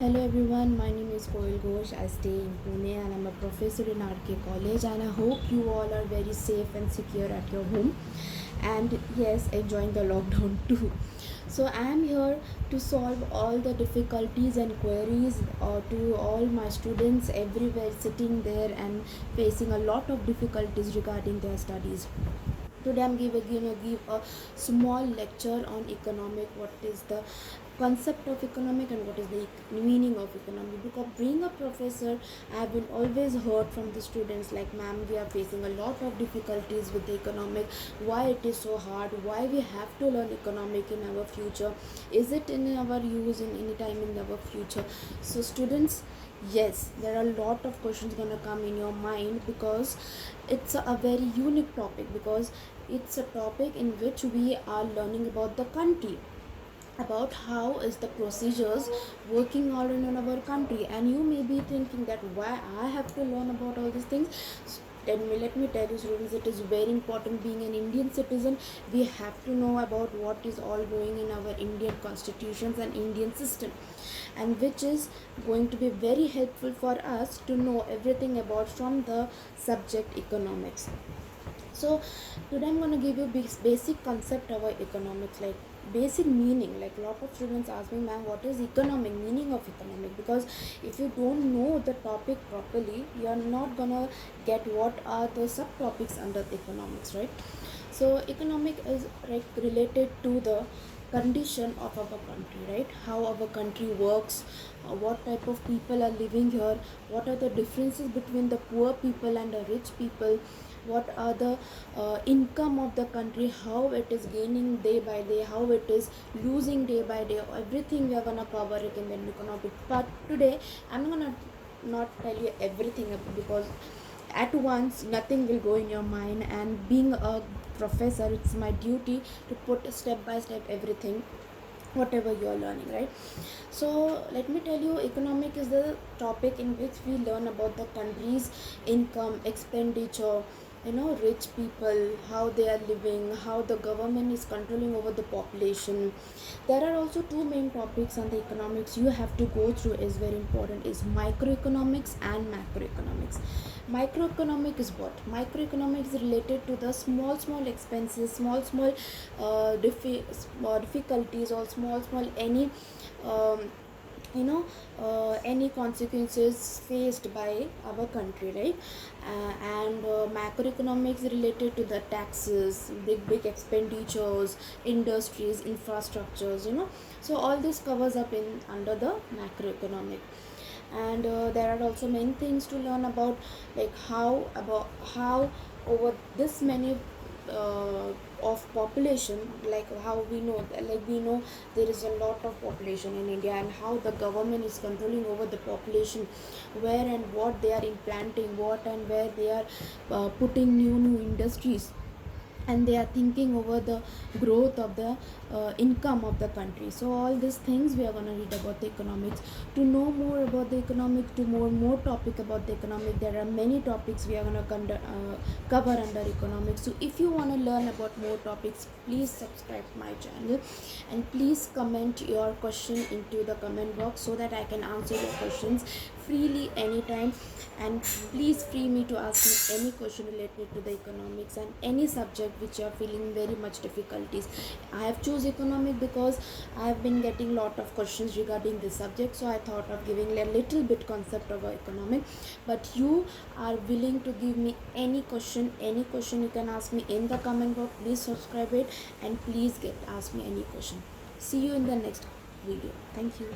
Hello everyone, my name is Koil Ghosh. I stay in Pune and I'm a professor in RK College, and I hope you all are very safe and secure at your home and yes, enjoying the lockdown too. So I am here to solve all the difficulties and queries to all my students everywhere sitting there and facing a lot of difficulties regarding their studies. Today I'm gonna give a small lecture on economic, what is the concept of economic and what is the meaning of economic. Because being a professor, I have been always heard from the students like, ma'am, we are facing a lot of difficulties with the economic, why it is so hard, why we have to learn economic in our future, is it in our use in any time in our future. So students, yes, there are a lot of questions gonna come in your mind because it's a very unique topic, because it's a topic in which we are learning about the country, about how is the procedures working all in our country. And you may be thinking that why I have to learn about all these things. Let me tell you students, it is very important. Being an Indian citizen, we have to know about what is all going in our Indian constitutions and Indian system, and which is going to be very helpful for us to know everything about from the subject economics. So today I'm going to give you basic concept about economics, like basic meaning. Like a lot of students ask me, ma'am, what is economic, meaning of economic? Because if you don't know the topic properly, you are not gonna get what are the subtopics under economics, right? So economic is like related to the condition of our country, right? How our country works, what type of people are living here, what are the differences between the poor people and the rich people, what are the income of the country, how it is gaining day by day, how it is losing day by day. Everything we are gonna cover it in the economic. But today I'm gonna not tell you everything because at once nothing will go in your mind, and being a professor, it's my duty to put step by step everything whatever you are learning, right? So let me tell you, economic is the topic in which we learn about the country's income, expenditure, rich people, how they are living, how the government is controlling over the population. There are also two main topics on the economics you have to go through, is very important, is microeconomics and macroeconomics. Microeconomic is what? Microeconomics is related to the small expenses, small difficulties, or small any um, any consequences faced by our country, right? And macroeconomics related to the taxes, big expenditures, industries, infrastructures, so all this covers up in under the macroeconomic. And there are also many things to learn about, like how over this many of population, like how we know, there is a lot of population in India, and how the government is controlling over the population, where and what they are implanting, what and where they are putting new industries, and they are thinking over the growth of the income of the country. So all these things we are going to read about the economics. To know more about the economic, to more topic about the economic, there are many topics we are going to cover under economics. So if you want to learn about more topics, please subscribe my channel, and please comment your question into the comment box so that I can answer your questions freely anytime. And please free me to ask me any question related to the economics and any subject which you are feeling very much difficulties. I have choose economic because I have been getting lot of questions regarding this subject, so I thought of giving a little bit concept of economic. But you are willing to give me any question you can ask me in the comment box. Please subscribe it, and please ask me any question. See you in the next video. Thank you.